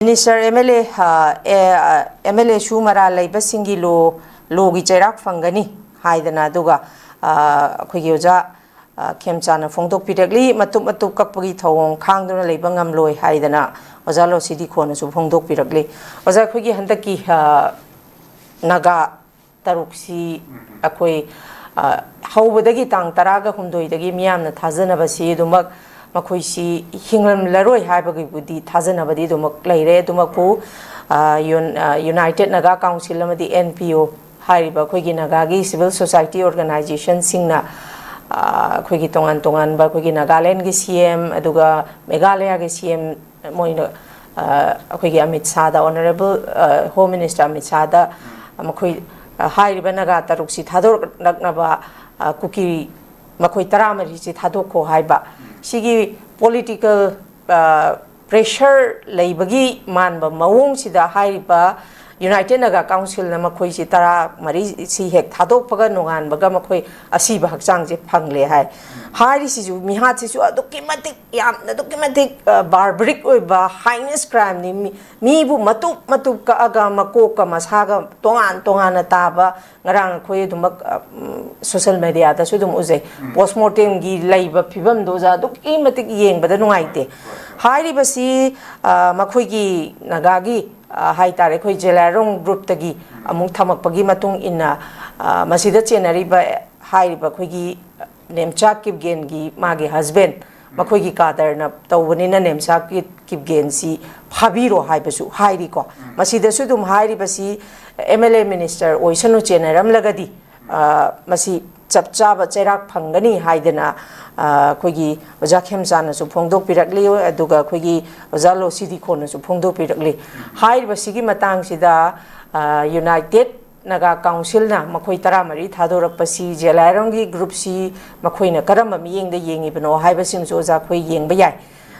Minister MLA Shumara Labor Singilo Logi Cherak Fangani Haidana Duga Kuyoja Kemchana Fongdok Piregli Matup Kapuri Tong Kangdona Labangam Loy Haidana Ozalo City Corner of Fongdok Piregli Ozakugi Handaki Naga Taruksi Akui Howdagi Tang Taraga Hundo the Miam Tazana Basi Dumak Makuisi Hinglam Laroi Habagi Budi Tazanabadi Dumak Laire Dumaku United Naga Council the NPO Hariba Kuigi Nagagi Civil Society Organization Singna Kuigi Tongan Tongan Bakuigi Nagaland CM Aduga Meghalaya CM Moino Kuigi Amit Sada Honorable Home Minister Amit Sada Makui Hariba Naga Taruksi Tador Nagnaba Kuki Makui Taramari Tadoko Haiba Sigi political pressure laibagi manba mawong sida haiba United Naga Council na makoi si tara mari si hek thadok paga nongan baga makoi asiba hakchang je phangle hai hari si ju mihat si ju adukimatik yam adukimatik barbaric oiba heinous crime ni mi bu matup ka aga mako ka masaga tongan na taba ngarang khoi dumak social media da su dum uze postmortem gi laiba phibam doja adukimatik yengbada nungaite hari basi makoi gi nagagi Hai tare koi jelarong group tagi amung thamak pagi matung inna masida chenariba haiba koi gi nemcha kipgen gi magi husband makoi gi kadar na tawani na nemcha kipgen si phabiro haibasu hairi ko masida su dum hairi basi MLA minister oisanu chenaram lagadi masi chapchaba cherak phangani haidana Kuigi Ojakem Sana so Pongdok Pirakli, Aduga Kuigi Ozalo City Corner so Pongdok Pirakli. Hai Basigi Matang Sida United Naga Council na Makoi Taramari, Tadora Pasi, Jelarongi, Group C, Makoina Karama Ming the Ying Ibno, Hybasim Zoza Kui Ying Bayai.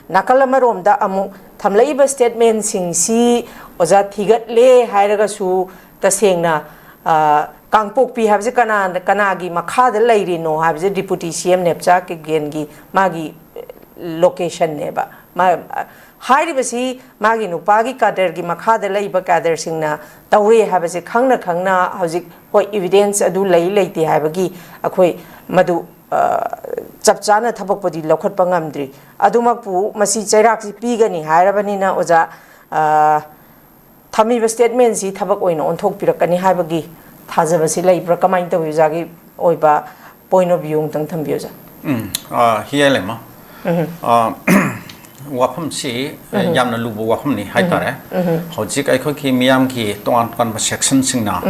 Nakalamarom da Amu Tamlaiba statement sing si Oza Tigat Le Hairagasu Tasengna. Kangpok pi habje kanagi makha de lairi no habje deputy CM nepcha ke gengi magi location neba ma hairi basi magi nupagi kader gi makha de laiba kader singna tawre habje khangna hojik hoi evidence adu leite habagi akhoi madu chapchana thabak podi lokhat pangamdri adumakpu masi chairak si pigani hairabani na oja thami statement si thabak oina onthok pirakani habagi Hazabasi labor command of Yuzagi Oiba point of view tang Tambuza. Here lema Wapum si Yamna Lubu Wapumni Haitare, Hojik Ikoki Miamki, Tuan section singna,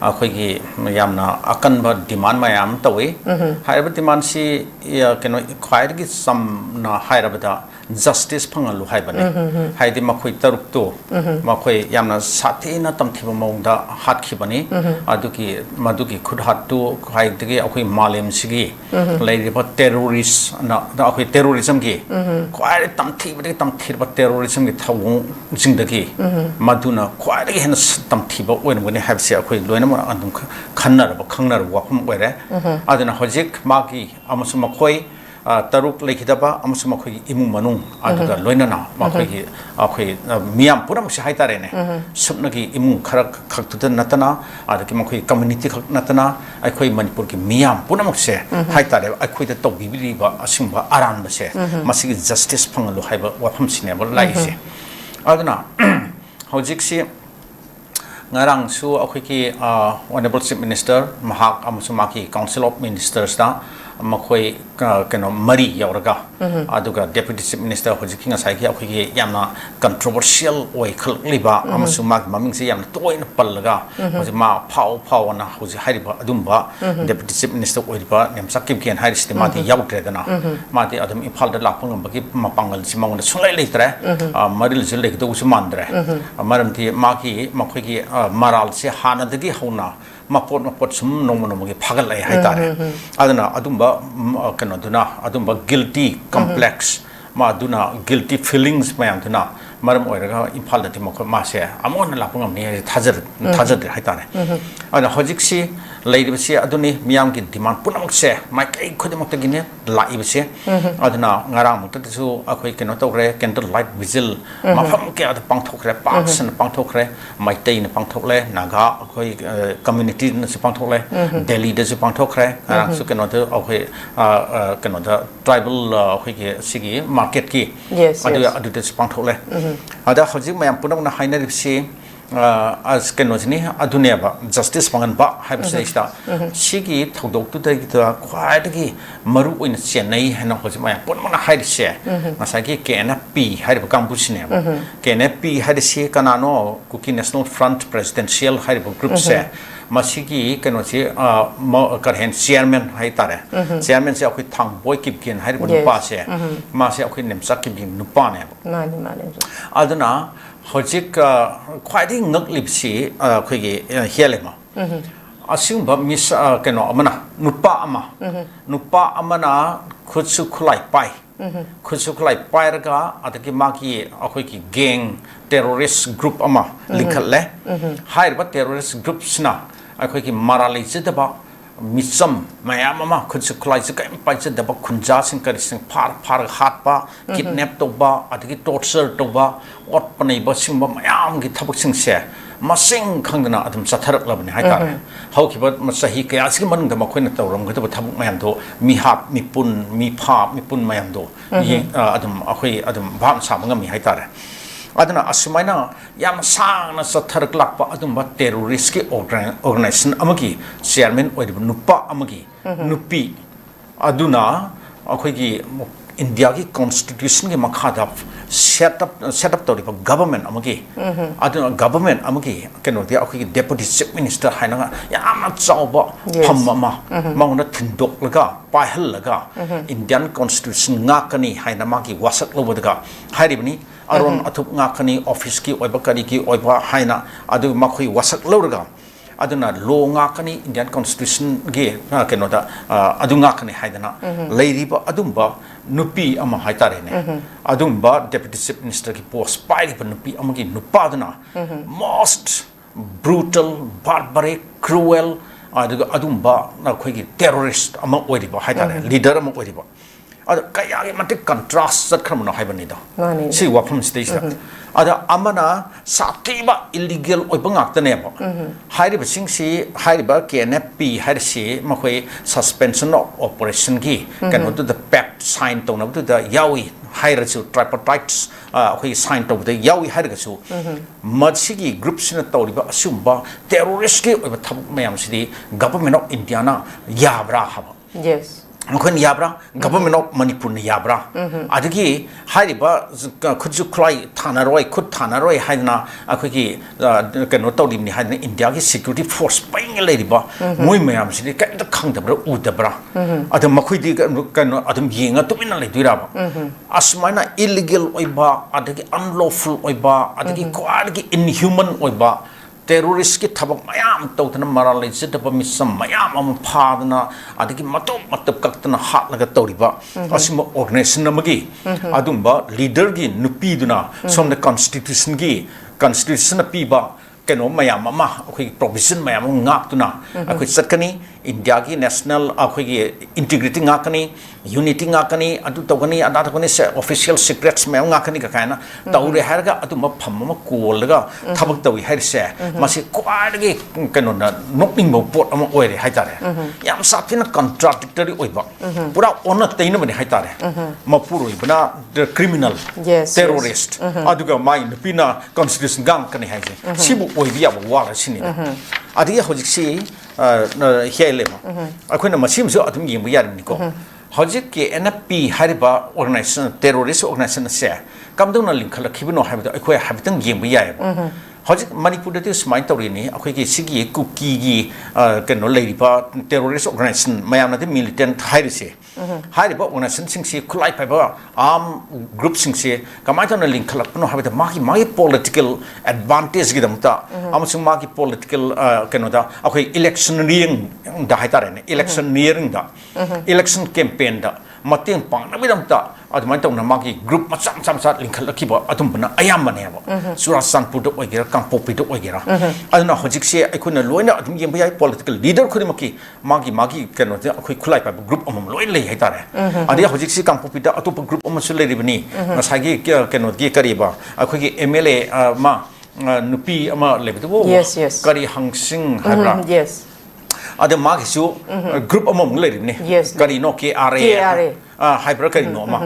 Akoki Yamna Akanba demand Mayam Tawi, Higher demand si can quite get some Hirabata. Justice Pangalu Haibani, Haidi Makui Tarukto, Makui Yamna Satina Tamtibamong Hat Kibani, Aduki Maduki could have to hide the Aki Malim Sigi, lady but terrorists, the terrorism gi, quite Tamtiba terrorism with Tawong Zindagi, Maduna, quite against Tamtiba when they have said Luenama and Kanar, Kanar Wakum where, Adana Hojik, Magi, Amasumakoi. Taruk Lakitaba, Amusumaki Imu Manu, Aduga Loinana, Maki, Miam Puram Shaitarene, Subnaki Imu Karak Kaktuta Natana, Adakimaki community Natana, I quit Manipurki Miam Punamse, Haitare, I quit the Togi Biliba, Asumba Aran Base, Masi Justice Pangalu Haiba, Wapam Sinable Laisi. Adana Hojiksi Narang Su Akiki, Honorable Chief Minister, Mahak Amusumaki, Council of Ministers. Makoi Mari Yauraga, Aduga Deputy Chief Minister Hojiking Asaki, Yamna controversial way Liba, Amasumak, Mamingsi Yam, Toin Palaga, Hosima, Pau, and Hosi Hariba, Adumba, Deputy Chief Minister Oiba, Namsaki and Haris the Mati Yaukredana, Mati Adam Impal the Lapung, Baki Mapangal Simon, the Sulay later, Maril Zulek, those Mandre, Madam T. Maki, Makwiki, Maral, Si Hana the Gihona. Mapot some nomonogi Pagalay Haitare. Adana Adumba Canaduna, Adumba guilty complex, Maduna guilty feelings Mayantuna, maram oiraga imphal da timok ma se amon la pungam ni thajar haitare ana hojiksi leiribsi aduni miyam ki demand punamak se mai kai khodemak ta gine laibse aduna ngarang mukta su akhoi keno tokre candle light vigil mafam ke ad pangthokre paksan pangthokre mai tei na pangthokle naga akhoi community na su pangthokle delhi da su pangthokre ngarang su keno to akhoi keno da tribal akhoi ke sigi market ki adu da su pangthokle ada hojik mayam punak na haina ribsi as kenojini aduneba justice pangan ba haibsista sigi thodok tu da khwaidagi maru oina chenai hena hojima ponmana haidse masagi KNP haib kampusine KNP haidse kanano kuki national front presidential haib group se masigi kenoji karhen chairman haitare chairman se akoi thangboy kipkin haib nupa se ma se akoi nemsak kipkin nupa ne mani aduna hojik khwaidi ngaklipsi khoigi helema asumba mis keno amana nupa amana khutsu khulai pai raga adaki maki akhoiki gang terrorist group ama likhalle hairba terrorist groups na akhoiki marali chidaba misam mayam ama khutsu khulai chika pai chidaba khunja sing kari sing phar hatpa kidnap toba adaki torture toba ot panai ba singba mayam gi thabak sing se masing khangdana adum satharak labani haitare haukiba masahi kaya sing manung da makhoina tawram gada thabak mayam do mi hap mi pun mayam do adum akhoi adum bham samanga mi haitare aduna asumaina yam sangna satharak lakpa adum ba terrorist ki organization amagi chairman oid nupa amagi nupi aduna akhoi gi India ki constitution ki makhada set up to the government amagi aduna government amagi keno dia akhoi deputy chief minister haina yamna chawba phammama mauna thindok laga paihal laga Indian constitution ngakani haina magi wasak lobodaga hairibni aron athup ngakani office ki oiba kari ki oiba haina adu makhoi wasak loraga aduna law ngakani Indian constitution ge keno da adu ngakani haidana leiriba adumba nupi ama haitare ne adumba deputy chief minister ki post pai ba nupi amagi nupadana most brutal barbaric cruel adumba na khoigi terrorist ama oiriba haitare leader ama oiriba ada kaya ge mate contrast sat khamna haibani da si wafam stage da ada amana satiba illegal oiba ngaktane ba hairiba singsi hairiba KNP hairsi makhoi suspension of operation ki kan to the pact sign to na to the yawi hairachu tripartite khoi sign to the yawi hairachu madsigi groups na tawriba asumba terrorist ki oiba thabuk mayam sidi government of India na yabra haba yes Mukun yabra, government of Manipur ni yabra. Adagi hairiba khudju khulai thanaroi khud thanaroi haina akhoi keno tawdim ni haina India ki security force paing leiriba moi mayam sini ka khangdabra udabra adam makhoi di keno adam yenga tumina leidira asmaina illegal oiba adagi unlawful oiba adagi kwagi inhuman oiba terrorist ki thabak mayam tawtana maralai chitaba misam mayam am phadana adagi matop kaktana hatlaga tawriba asima organization amagi adumba leader gi nupi duna somna constitution piba keno mayam ama akhoi provision mayam ngak tuna akhoi satkani India ki national akhoi integrity ngakani unity ngakani adu tawgani adatagani official secrets mayam ngakani ka kaina tawre harga aduma phamma kolga thabak tawi hairse masi kwagi keno na nokning bo pot ama oire haitare yam satina contradictory oiba pura ona teina bani haitare mapuroi bana the criminal terrorist aduga mai pina constitution gang kani haise sibu oibia bo wala sini adi hojiksi helema akhona masimsu adum yimbu yarni ko hojik ke NP hariba organization terrorist organization se kamdona linkhala khibino haibda akhoi habitang yimbu yai hojik manipur de smile tawrini akhoi ki sigi kuki gi keno leiriba terrorist organization mayamna de militant hairise hariba organization singsi khulai paiba arm group singsi kamaitona linkhala pno habida magi political advantage gi damta amasung magi political keno da akhoi electioneering da haitare ne electioneering da election campaign da mateng pangna bidamta ꯑꯗꯨꯃꯥꯏꯅ ꯇꯧꯅ ꯃꯥꯒꯤ group ꯃꯆꯥ ꯃꯆꯥ ꯂꯤꯡꯈꯠꯂꯛꯈꯤꯕ ꯑꯗꯨꯝꯕꯅ ꯑꯌꯥꯝꯕꯅꯦꯕ ꯆꯨꯔꯥꯆꯥꯟꯄꯨꯔꯗ ꯑꯣꯏꯒꯦꯔꯥ ꯀꯥꯡꯄꯣꯛꯄꯤꯗ ꯑꯣꯏꯒꯦꯔꯥ ꯑꯗꯨꯅ ꯍꯧꯖꯤꯛꯁꯦ ꯑꯩꯈꯣꯏꯅ ꯂꯣꯏꯅ ꯑꯗꯨꯝ ꯌꯦꯡꯕ ꯌꯥꯏ ꯄꯣꯂꯤꯇꯤꯀꯦꯜ ꯂꯤꯗꯔ ꯈꯨꯗꯤꯡꯃꯛꯀꯤ ꯃꯥꯒꯤ ꯀꯩꯅꯣꯁꯦ ꯑꯩꯈꯣꯏ ꯈꯨꯠꯂꯥꯏ ꯄꯥꯏꯕ ꯒ꯭ꯔꯨꯞ ꯑꯃꯃꯝ ꯂꯣꯏ ꯂꯩ ꯍꯥꯏꯇꯥꯔꯦ ꯑꯗꯩ ꯍꯧꯖꯤꯛꯁꯤ ꯀꯥꯡꯄꯣꯛꯄꯤꯗ ꯑꯇꯣꯞꯄ ꯒ꯭ꯔꯨꯞ ꯑꯃꯁꯨ ꯂꯩꯔꯤꯕꯅꯤ ꯉꯁꯥꯏꯒꯤ ꯀꯩꯅꯣꯒꯤ ꯀꯔꯤꯕ ꯑꯩꯈꯣꯏꯒꯤ MLA ꯑꯃ nupi ama lebedu kari hangsing habra ada magisu group ama mungleribni kari no ke are habra kari no ma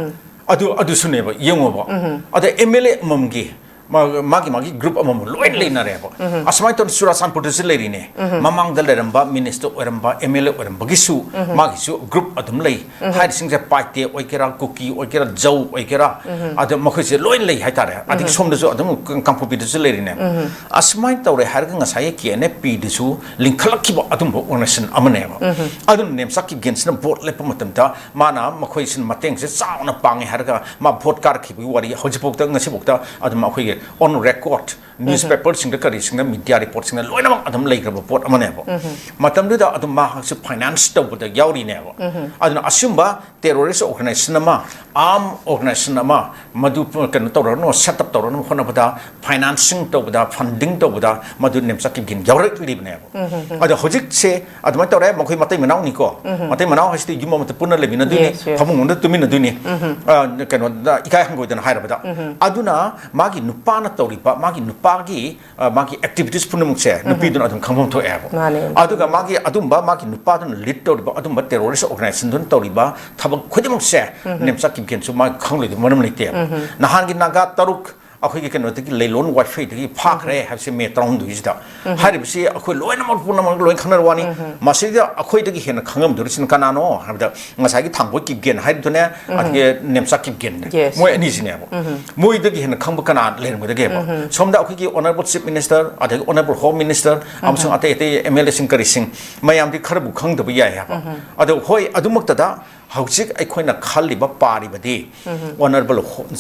adu suneba yengoba ada MLA mamgi magi group amam loi leina reba asmai ton Churachandpur se leirine mamang dal leramba minister oramba MLA oramba gisu magisu group adum lei hai singje party oikera cookie oikera jau oikera adum makhose loi lei haitare adik somda su adum kampupi de se leirine asmai tawre harga ngasai kene p de su linkhalakkiba adum organization amaneba adum nem sakki gens na vote lepa matamta mana makhoi sin mateng se chauna pangi harga ma vote kar khibi wari hojipokta ngasibokta adum akhoi on record newspaper singa kari singa media report singa loina adam leigraba pot amaneba matamda adum ma su finance tawda yauri neba aduna asumba terrorist organization ama arm organization ama madu kan tawrano set up tawrano khonabada financing tawda funding tawda madu nemsak gin yaurik libneba adu hojik se aduma tawre makhoi matai manau ni ko matai manau hasti yuma mat punna lebina duni phamungunda tumina duni kan da ikai hangoidan hairabada aduna magi nupana tawriba magi nupagi magi activities punamukse nupidun adum khangom tho eba aduga magi adumba magi nupadun lead tawriba adumba terrorist organization dun tawriba thabak khudimukse nemsak kimken su ma khangloi manam leite nahan gi naga taruk अखोई के नोते की लेलोन wifi की फाखरे हबसे मे त्राउंड दुइदा हारिबसी अखोई lion मल पुन मल lion खनर वानी मसिदा अखोई दगी हेन खंगम दुरिसिन कानानो हबदा ngसाई थांगबो की गेन हाइदने अगे नेमसा की गेन मोय अनि सिनेबो मोय दगी हेन खंब काना लेन मदे गेबो सोमदा अखोई की ऑनरेबल चीफ मिनिस्टर अदगी ऑनरेबल होम मिनिस्टर अमसंग अते अते MLA सिंग करिसिंग मयाम दि खरबु खंगदबो याय हाबा अदो होय अदुमक्तदा हौजिक अखोइना खालिबा पारिबदि ऑनरेबल